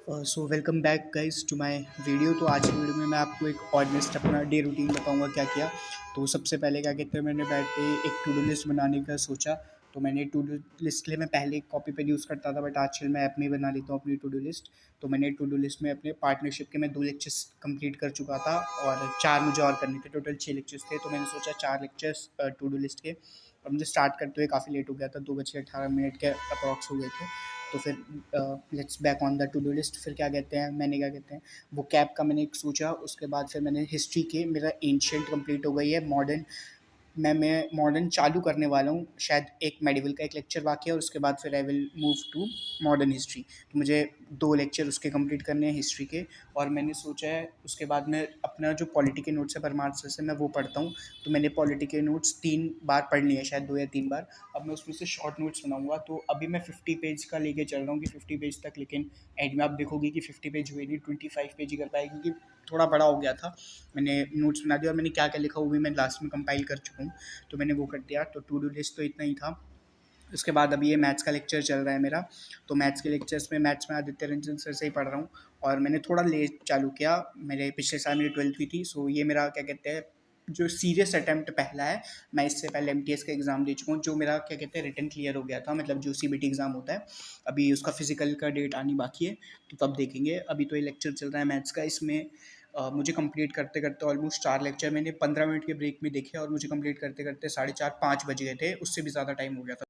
So welcome back guys to my video. तो आज की वीडियो में मैं आपको एक ऑनेस्ट अपना डे रूटीन बताऊंगा क्या किया। तो सबसे पहले क्या कहते हैं, मैंने बैठ के एक टू डू लिस्ट बनाने का सोचा। तो मैंने टू डू लिस्ट के लिए मैं पहले एक कॉपी पेन यूज़ करता था, बट आजकल मैं ऐप में ही बना लेता हूँ अपनी टू डू लिस्ट। तो मैंने टू डू लिस्ट में अपने पार्टनरशिप के मैं 2 लेक्चर्स कंप्लीट कर चुका था और 4 मुझे और करने थे। टोटल 6 लेक्चर्स थे, तो मैंने सोचा 4 लेक्चर्स टू डू लिस्ट के। और मुझे स्टार्ट करते हुए काफ़ी लेट हो गया था, 2:18 के अप्रॉक्स हो गए थे। तो फिर let's back on the two do list. फिर क्या कहते हैं, मैंने क्या कहते हैं वो कैब का मैंने एक सोचा। उसके बाद फिर मैंने हिस्ट्री के, मेरा एंशिएंट कंप्लीट हो गई है। मॉडर्न मैं मॉडर्न चालू करने वाला हूँ, शायद एक मेडिवल का एक लेक्चर बाकी है और उसके बाद फिर I will move to modern history. तो मुझे 2 लेक्चर उसके कंप्लीट करने हैं हिस्ट्री के। और मैंने सोचा है उसके बाद मैं अपना जो पॉलिटी के नोट्स है परमार सर से, मैं वो पढ़ता हूँ। तो मैंने पॉलिटी के नोट्स 3 बार पढ़ लिए हैं, शायद 2 या 3 बार। अब मैं उसमें से शॉर्ट नोट्स बनाऊंगा। तो अभी मैं 50 पेज का लेके चल रहा हूँ कि 50 पेज तक, लेकिन एंड में आप देखोगे कि 50 पेज हुए नहीं, 25 पेज ही कर पाए, क्योंकि थोड़ा बड़ा हो गया था। मैंने नोट्स बना दिया और मैंने क्या क्या लिखा वो भी मैं लास्ट में कंपाइल कर चुका हूँ। तो मैंने वो कर दिया। तो टू डू लिस्ट तो इतना ही था। उसके बाद अभी ये मैथ्स का लेक्चर चल रहा है मेरा। तो मैथ्स के लेक्चर्स में मैथ्स में आदित्य रंजन सर से ही पढ़ रहा हूँ। और मैंने थोड़ा लेट चालू किया, मेरे पिछले साल मेरी 12th हुई थी। सो ये मेरा क्या कहते हैं जो सीरियस अटैम्प्ट पहला है। मैं इससे पहले एमटीएस का एग्ज़ाम दे चुका हूँ, जो मेरा क्या कहते हैं रिटन क्लियर हो गया था, मतलब जो सीबीटी एग्ज़ाम होता है। अभी उसका फिजिकल का डेट आनी बाकी है, तो तब देखेंगे। अभी तो ये लेक्चर चल रहा है मैथ्स का। इसमें मुझे कंप्लीट करते करते ऑलमोस्ट 4 लेक्चर मैंने 15 मिनट के ब्रेक में देखे, और मुझे कंप्लीट करते करते 4:30-5 बज गए थे, उससे भी ज़्यादा टाइम हो गया था।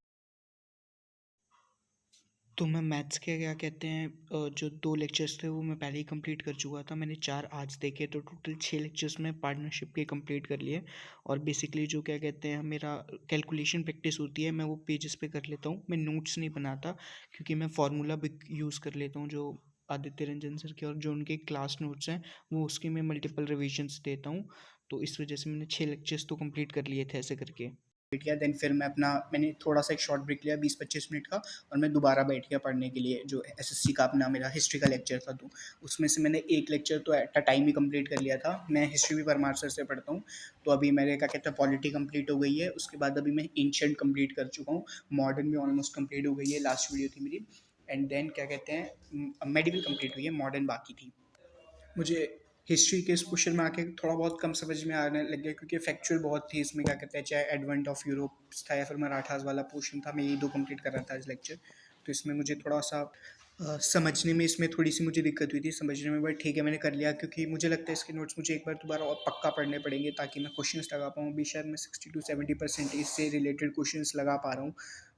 तो मैं मैथ्स के क्या कहते हैं जो 2 लेक्चर्स थे वो मैं पहले ही कंप्लीट कर चुका था। मैंने 4 आज देखे, तो टोटल 6 लेक्चर्स में पार्टनरशिप के कंप्लीट कर लिए। और बेसिकली जो क्या कहते हैं मेरा कैलकुलेशन प्रैक्टिस होती है, मैं वो पेजेस पे कर लेता हूँ। मैं नोट्स नहीं बनाता, क्योंकि मैं फार्मूला भी यूज़ कर लेता हूँ जो आदित्य रंजन सर के, और जो उनके क्लास नोट्स हैं वो उसके मैं मल्टीपल रिविजन्स देता हूँ। तो इस वजह से मैंने 6 लेक्चर्स तो कंप्लीट कर लिए थे ऐसे करके। बैठ गया, देन फिर मैंने थोड़ा सा एक शॉर्ट ब्रेक लिया 20-25 मिनट का। और मैं दोबारा बैठ गया पढ़ने के लिए, जो एसएससी का अपना मेरा हिस्ट्री का लेक्चर था। तो उसमें से मैंने एक लेक्चर तो at a time he complete कर लिया था। मैं हिस्ट्री भी परमार सर से पढ़ता हूँ। तो अभी मेरे क्या कहते हैं पॉलिटी कंप्लीट हो गई है। उसके बाद अभी मैं एंशिएंट कंप्लीट कर चुका हूँ। मॉडर्न भी ऑलमोस्ट कंप्लीट हो गई है, लास्ट वीडियो थी मेरी। एंड देन क्या कहते हैं मेडिकल कंप्लीट हुई है, मॉडर्न बाकी थी। मुझे हिस्ट्री के इस क्वेश्चन में आके थोड़ा बहुत कम समझ में आने लग गया, क्योंकि फैक्चुअल बहुत थी इसमें। क्या कहते हैं, चाहे एडवेंट ऑफ यूरोप था या फिर मराठास वाला पोर्शन था, मैं यही 2 कंप्लीट कर रहा था इस लेक्चर। तो इसमें मुझे थोड़ा सा समझने में इसमें थोड़ी सी मुझे दिक्कत हुई थी समझने में, बट ठीक है मैंने कर लिया। क्योंकि मुझे लगता है इसके नोट्स मुझे एक बार दोबारा और पक्का पढ़ने पड़ेंगे, ताकि मैं क्वेश्चंस लगा पाऊँ। अभी शायद मैं 60-70% इससे रिलेटेड क्वेश्चंस लगा पा रहा हूँ।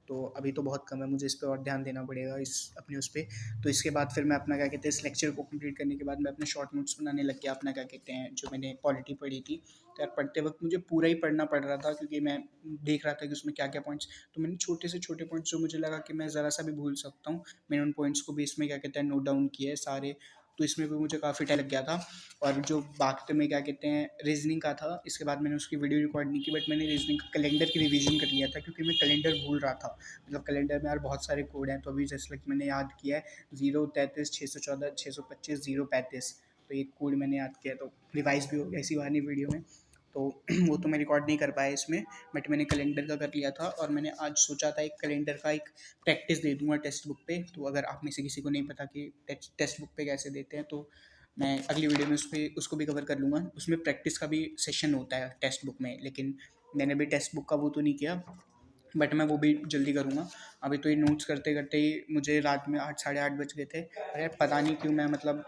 तो अभी तो बहुत कम है, मुझे इस पे और ध्यान देना पड़ेगा, इस अपने उस पे। तो इसके बाद फिर मैं अपना क्या कहते हैं इस लेक्चर को कंप्लीट करने के बाद मैं अपने शॉर्ट नोट्स बनाने लग गया, अपना क्या कहते हैं जो मैंने पॉलिटी पढ़ी थी। तो यार पढ़ते वक्त मुझे पूरा ही पढ़ना पड़ रहा था, क्योंकि मैं देख रहा था कि उसमें क्या क्या पॉइंट्स। तो मैंने छोटे से छोटे पॉइंट्स जो मुझे लगा कि मैं ज़रा सा भी भूल सकता हूँ, मैंने उन पॉइंट्स को भी इसमें क्या कहते हैं नोट डाउन किया है सारे। तो इसमें भी मुझे काफ़ी टाइम लग गया था। और जो बाकी में क्या कहते हैं रीजनिंग का था, इसके बाद मैंने उसकी वीडियो रिकॉर्ड नहीं की, बट मैंने रीजनिंग का कैलेंडर की रिवीजन कर लिया था, क्योंकि मैं कैलेंडर भूल रहा था। मतलब कैलेंडर में यार बहुत सारे कोड हैं। तो अभी जैसे कि मैंने याद किया है 033-614-625-035। तो ये कोड मैंने याद किया, तो रिवाइज भी हो गया इसी वाली वीडियो में। तो वो तो मैं रिकॉर्ड नहीं कर पाया इसमें, बट मैंने कैलेंडर का कर लिया था। और मैंने आज सोचा था एक कैलेंडर का एक प्रैक्टिस दे दूंगा टेक्स्ट बुक पे। तो अगर आप में से किसी को नहीं पता कि टेक्स्ट बुक पे कैसे देते हैं, तो मैं अगली वीडियो में उसको भी कवर कर लूँगा। उसमें प्रैक्टिस का भी सेशन होता है टेक्स्ट बुक में, लेकिन मैंने भी टेक्स्ट बुक का वो तो नहीं किया, बट मैं वो भी जल्दी करूँगा। अभी तो ये नोट्स करते करते ही मुझे रात में 8 साढ़े 8 बज गए थे। अरे पता नहीं क्यों मैं मतलब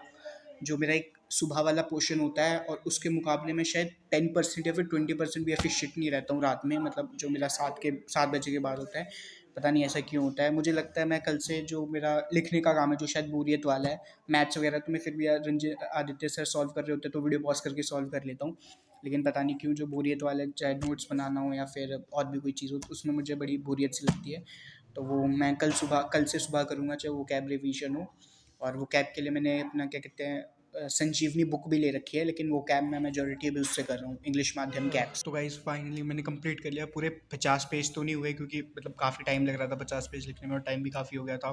जो मेरा एक सुबह वाला पोर्शन होता है और उसके मुकाबले में शायद 10% या फिर 20% भी एफिशिएंट नहीं रहता हूँ रात में, मतलब जो मेरा 7 बजे के बाद होता है। पता नहीं ऐसा क्यों होता है। मुझे लगता है मैं कल से जो मेरा लिखने का काम है, जो शायद बोरियत वाला है, मैथ्स वगैरह, तो मैं फिर भी यार रंजित आदित्य सर सॉल्व कर रहे होते तो वीडियो पॉज करके सॉल्व कर लेता हूँ। लेकिन पता नहीं क्यों जो बोरियत वाला है, चाहे नोट्स बनाना हो या फिर और भी कोई चीज़ हो, तो उसमें मुझे बड़ी बोरियत सी लगती है। तो वो मैं कल से सुबह करूँगा, चाहे वो कैब रिवीजन हो। और वो कैब के लिए मैंने अपना क्या कहते हैं संजीवनी बुक भी ले रखी है, लेकिन वो कैब मैं मेजोरिटी अभी उससे कर रहा हूँ, इंग्लिश माध्यम कैब्स। तो गाइस फाइनली मैंने कंप्लीट कर लिया। पूरे 50 पेज तो नहीं हुए, क्योंकि मतलब काफ़ी टाइम लग रहा था 50 पेज लिखने में, और टाइम भी काफ़ी हो गया था।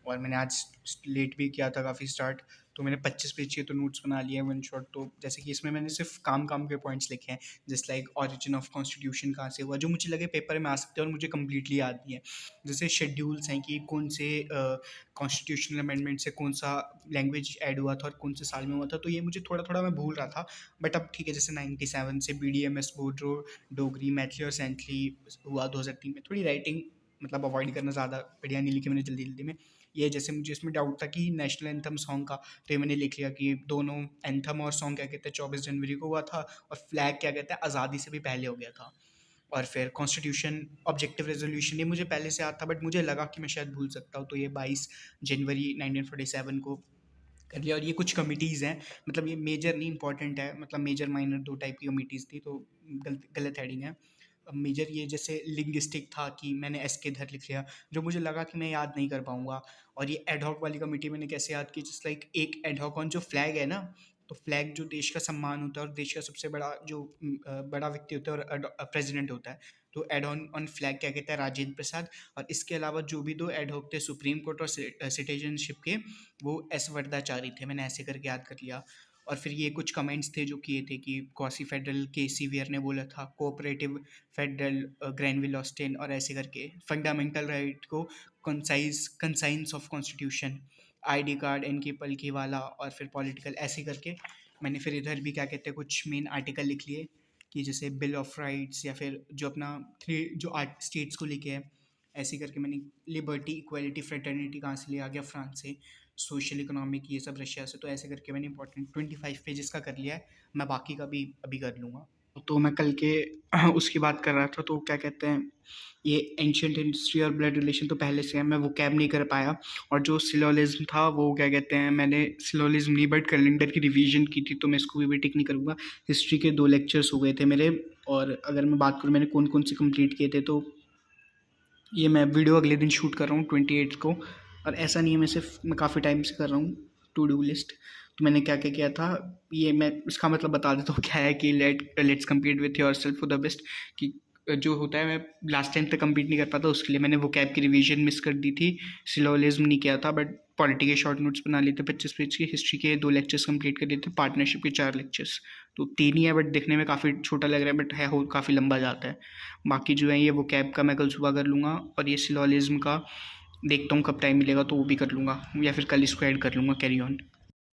और मैंने आज लेट भी किया था काफ़ी स्टार्ट, तो मैंने 25 पेज के तो नोट्स बना लिए हैं वन शॉट। तो जैसे कि इसमें मैंने सिर्फ काम काम के पॉइंट्स लिखे हैं, just like origin of constitution कहाँ से हुआ, जो मुझे लगे पेपर में आ सकते हैं और मुझे कम्प्लीटली याद नहीं है। जैसे शेड्यूल्स हैं कि कौन से कॉन्स्टिट्यूशनल अमेंडमेंट से कौन सा लैंग्वेज ऐड हुआ था और कौन से साल में हुआ था, तो ये मुझे थोड़ा थोड़ा मैं भूल रहा था। बट अब ठीक है, जैसे 97 से BDMS बोडो डोगरी मैथिली और सेंथली हुआ 2003 में। थोड़ी राइटिंग मतलब अवॉइड करना, ज़्यादा बढ़िया नहीं लिखी मैंने जल्दी जल्दी में। ये जैसे मुझे इसमें डाउट था कि नेशनल एंथम सॉन्ग का, तो ये मैंने लिख लिया कि दोनों एंथम और सॉन्ग क्या कहते हैं 24 जनवरी को हुआ था, और फ्लैग क्या कहते हैं आज़ादी से भी पहले हो गया था। और फिर कॉन्स्टिट्यूशन ऑब्जेक्टिव रेजोल्यूशन ये मुझे पहले से आता था, बट मुझे लगा कि मैं शायद भूल सकता हूँ, तो ये 22 जनवरी 1947 को कर लिया। और ये कुछ कमिटीज़ हैं, मतलब ये मेजर नहीं, इंपॉर्टेंट है, मतलब मेजर माइनर दो टाइप की कमिटीज़ थी, तो गलत गलत हेडिंग है। मेजर ये जैसे लिंग्विस्टिक था कि मैंने एस के इधर लिख लिया, जो मुझे लगा कि मैं याद नहीं कर पाऊंगा। और ये एडहॉक वाली कमेटी मैंने कैसे याद की, जस्ट लाइक एक एडहॉक ऑन जो फ्लैग है ना, तो फ्लैग जो देश का सम्मान होता है और देश का सबसे बड़ा जो बड़ा व्यक्ति होता है और प्रेसिडेंट होता है, तो एड ऑन फ्लैग क्या कहता है राजेंद्र प्रसाद। और इसके अलावा जो भी दो एडहॉक थे सुप्रीम कोर्ट और सिटीजनशिप के, वो एस वर्दाचारी थे, मैंने ऐसे करके याद कर लिया। और फिर ये कुछ कमेंट्स थे जो किए थे कि क्वासी फेडरल के सीवियर ने बोला था, कोऑपरेटिव फेडरल ग्रैनविल ऑस्टिन, और ऐसे करके फंडामेंटल राइट को conscience of constitution, ID card इनकी पलकी वाला, और फिर पॉलिटिकल, ऐसे करके मैंने फिर इधर भी क्या कहते हैं कुछ मेन आर्टिकल लिख लिए कि जैसे बिल ऑफ राइट्स, या फिर जो अपना थ्री जो आर्ट स्टेट्स को लेके है, ऐसे करके मैंने लिबर्टी इक्वालिटी फ्रेटर्निटी कहाँ से ले आ गया, फ्रांस से, सोशल इकोनॉमिक ये सब रशिया से। तो ऐसे करके मैंने इंपॉर्टेंट 25 पेजेस का कर लिया है। मैं बाकी का भी अभी कर लूँगा। तो मैं कल के उसकी बात कर रहा था, तो क्या कहते हैं ये एंशियंट हिस्ट्री और ब्लड रिलेशन तो पहले से है, मैं वो कैब नहीं कर पाया। और जो सिलोलिज्म था वो क्या कहते हैं, मैंने सिलोलिज्म नहीं बट कैलेंडर की रिवीजन की थी, तो मैं इसको भी टिक नहीं करूँगा। हिस्ट्री के 2 लेक्चर्स हो गए थे मेरे। और अगर मैं बात करूँ मैंने कौन कौन से कंप्लीट किए थे, तो ये मैं वीडियो अगले दिन शूट कर रहा हूँ 28 को। और ऐसा नहीं है, मैं काफ़ी टाइम से कर रहा हूँ टू डू लिस्ट। तो मैंने क्या क्या किया था, ये मैं इसका मतलब बता देता हूँ क्या है कि let's compete with your self for the best. कि जो होता है मैं लास्ट टाइम तक कम्पीट नहीं कर पाता, उसके लिए मैंने वो कैब की रिवीजन मिस कर दी थी, सिलोलिज्म नहीं किया था, बट पॉलिटी के शॉर्ट नोट्स बना लिए थे 25 पेज के, हिस्ट्री के 2 लेक्चर्स कंप्लीट कर लिए थे, पार्टनरशिप के 4 लेक्चर्स। तो 3 ही है, बट देखने में काफ़ी छोटा लग रहा है, बट है हो काफ़ी लंबा जाता है। बाकी जो है ये वो कैब का मैं कल सुबह कर लूँगा, और ये सिलोलिज्म का देखता हूँ कब टाइम मिलेगा तो वो भी कर लूँगा, या फिर कल इसको ऐड कर लूँगा कैरी ऑन।